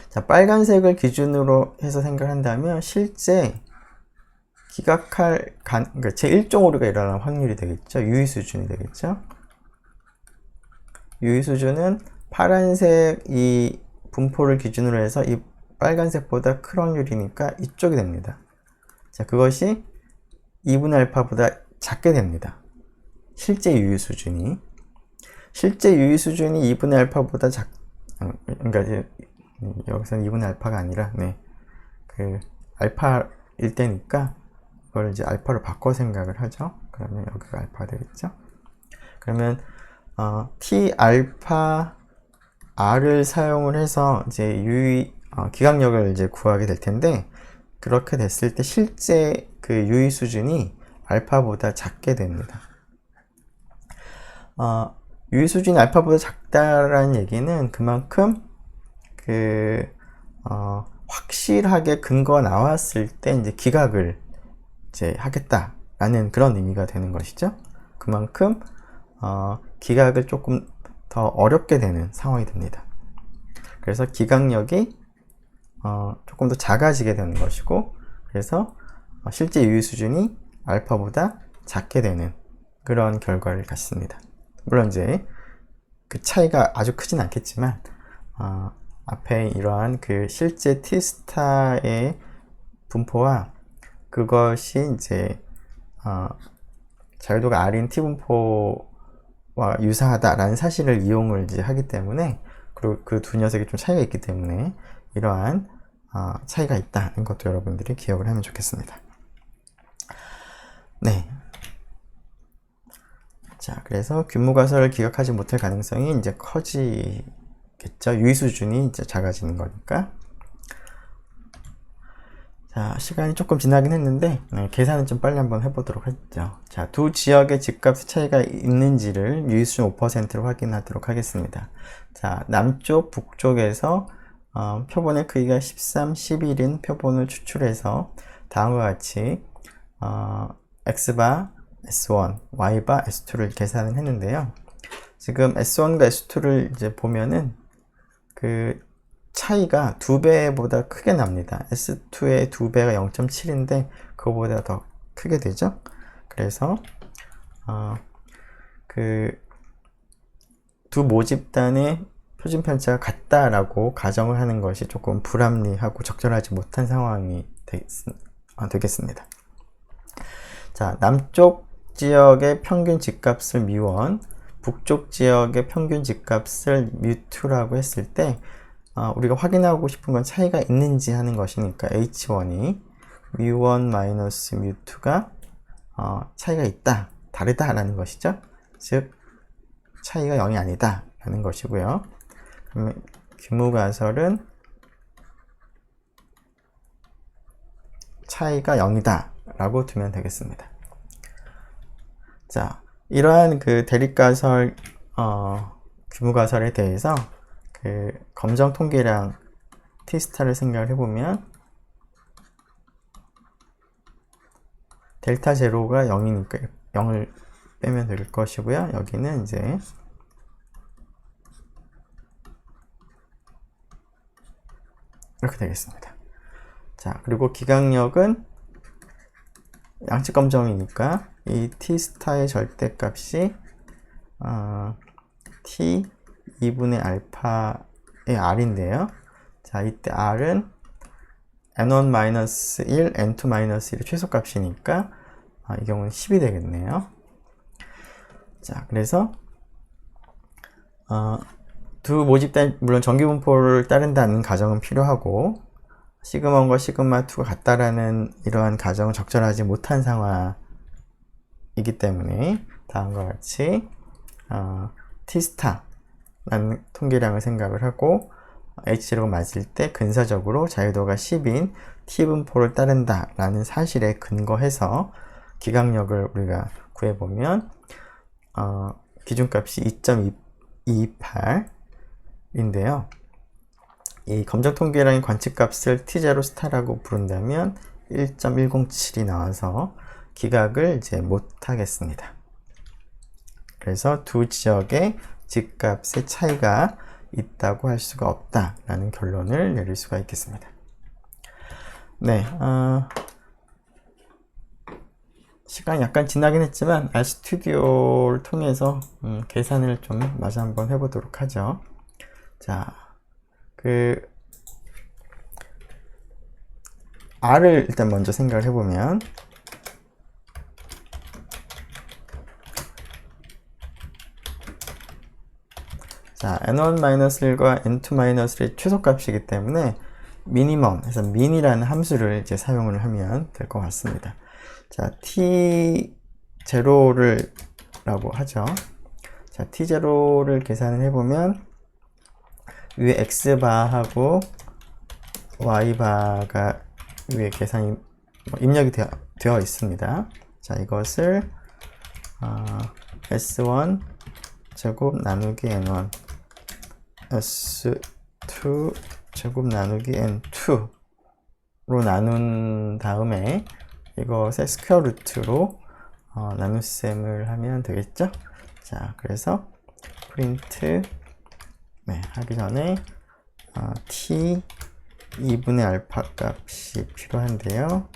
자, 빨간색을 기준으로 해서 생각을 한다면 실제 기각할 그러니까 제1종 오류가 일어날 확률이 되겠죠. 유의 수준이 되겠죠. 유의 수준은 파란색 이 분포를 기준으로 해서 이 빨간색보다 큰 확률이니까 이쪽이 됩니다. 자, 그것이 2분의 알파보다 작게 됩니다. 실제 유의 수준이 2분의 알파보다 그러니까 여기서는 2분의 알파가 아니라 알파일 때니까 이걸 이제 알파로 바꿔 생각을 하죠. 그러면 여기가 알파가 되겠죠. 그러면 t 알파 r을 사용을 해서 이제 기각력을 이제 구하게 될 텐데, 그렇게 됐을 때 실제 그 유의 수준이 알파보다 작게 됩니다. 유의 수준이 알파보다 작다라는 얘기는 그만큼 확실하게 근거가 나왔을 때 이제 기각을 이제 하겠다라는 그런 의미가 되는 것이죠. 그만큼 기각을 조금 더 어렵게 되는 상황이 됩니다. 그래서 기각력이 조금 더 작아지게 되는 것이고, 그래서 실제 유의 수준이 알파보다 작게 되는 그런 결과를 갖습니다. 물론 이제 그 차이가 아주 크진 않겠지만 앞에 이러한 그 실제 T스타의 분포와 그것이 이제 자유도가 R인 T분포와 유사하다라는 사실을 이용을 이제 하기 때문에, 그리고 그 두 녀석이 좀 차이가 있기 때문에 이러한 차이가 있다는 것도 여러분들이 기억을 하면 좋겠습니다. 네. 자, 그래서 균무가설을 기각하지 못할 가능성이 이제 커지겠죠. 유의 수준이 이제 작아지는 거니까. 자, 시간이 조금 지나긴 했는데 계산은 좀 빨리 한번 해보도록 하죠. 자, 두 지역의 집값의 차이가 있는지를 유의 수준 5%로 확인하도록 하겠습니다. 자, 남쪽, 북쪽에서 표본의 크기가 13, 11인 표본을 추출해서 다음과 같이 x바 S1, y바 S2를 계산을 했는데요. 지금 S1과 S2를 이제 보면은 그 차이가 2배보다 크게 납니다. S2의 2배가 0.7인데 그거보다 더 크게 되죠. 그래서 그 두 모집단의 표준 편차가 같다라고 가정을 하는 것이 조금 불합리하고 적절하지 못한 상황이 되겠습니다. 자, 남쪽 지역의 평균 집값을 μ1, 북쪽 지역의 평균 집값을 μ2라고 했을 때 우리가 확인하고 싶은 건 차이가 있는지 하는 것이니까 H1이 μ1 마이너스 μ2가 차이가 있다, 다르다라는 것이죠. 즉 차이가 0이 아니다 라는 것이고요. 그러면 규모가설은 차이가 0이다 라고 두면 되겠습니다. 자, 이러한 그 대립가설 규모가설에 대해서 그 검정 통계량 T스타를 생각을 해보면 델타 제로가 0이니까 0을 빼면 될 것이고요. 여기는 이제 이렇게 되겠습니다. 자, 그리고 기각력은 양측 검정이니까 이 T스타의 절대값이 T 2분의 알파의 R인데요. 자, 이때 R은 N1-1, N2-1의 최소값이니까 이 경우는 10이 되겠네요. 자, 그래서 두 모집단 물론 정규분포를 따른다는 가정은 필요하고, 시그마1과 시그마2가 같다라는 이러한 가정은 적절하지 못한 상황이기 때문에 다음과 같이 T스타라는 통계량을 생각을 하고 H0가 맞을 때 근사적으로 자유도가 10인 T분포를 따른다 라는 사실에 근거해서 기각력을 우리가 구해보면 기준값이 2.228인데요. 이 검정 통계량의 관측값을 T0 스타라고 부른다면 1.107이 나와서 기각을 이제 못하겠습니다. 그래서 두 지역의 집값의 차이가 있다고 할 수가 없다라는 결론을 내릴 수가 있겠습니다. 네, 시간이 약간 지나긴 했지만 RStudi오를 통해서 계산을 좀 마저 한번 해보도록 하죠. 자, R을 일단 먼저 생각을 해보면 자, n1-1과 n2-1의 최소값이기 때문에 미니멈 해서 min이라는 함수를 이제 사용을 하면 될 것 같습니다. 자, t0를 라고 하죠. 자, t0를 계산을 해보면 위에 x바하고 y바가 위에 계산이 입력이 되어 있습니다. 자, 이것을 s1 제곱 나누기 n1 s2 제곱 나누기 n2로 나눈 다음에 이것의 스퀘어 루트로 나눗셈을 하면 되겠죠. 자, 그래서 프린트 하기 전에 t 2분의 알파 값이 필요한데요.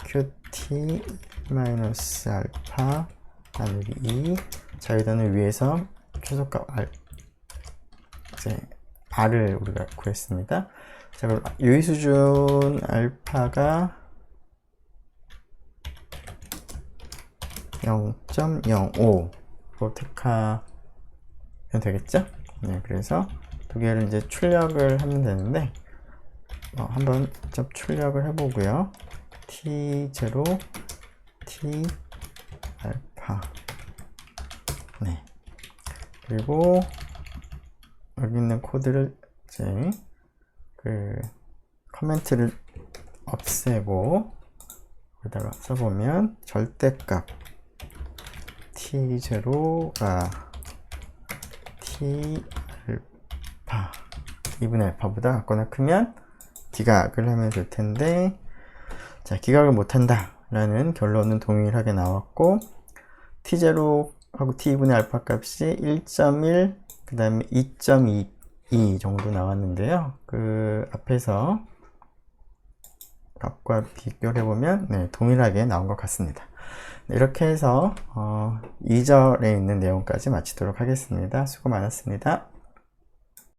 qt 마이너스 알파 나누기 2 자유도는 위에서 최소값 R을 우리가 구했습니다. 자, 그럼 유의수준 알파가 0.05로 택하면 되겠죠? 네, 그래서 두 개를 이제 출력을 하면 되는데 한번 좀 출력을 해보고요. T0, T 알파. 네. 그리고 여기 있는 코드를 이제 커멘트를 없애고 여기다가 써보면 절대값 T0가 T 알파 2분의 알파보다 같거나 크면 기각을 하면 될 텐데, 자, 기각을 못한다 라는 결론은 동일하게 나왔고, T0하고 T2분의 알파 값이 1.1, 그 다음에 2.22 정도 나왔는데요. 그 앞에서 값과 비교를 해보면 동일하게 나온 것 같습니다. 이렇게 해서 2절에 있는 내용까지 마치도록 하겠습니다. 수고 많았습니다.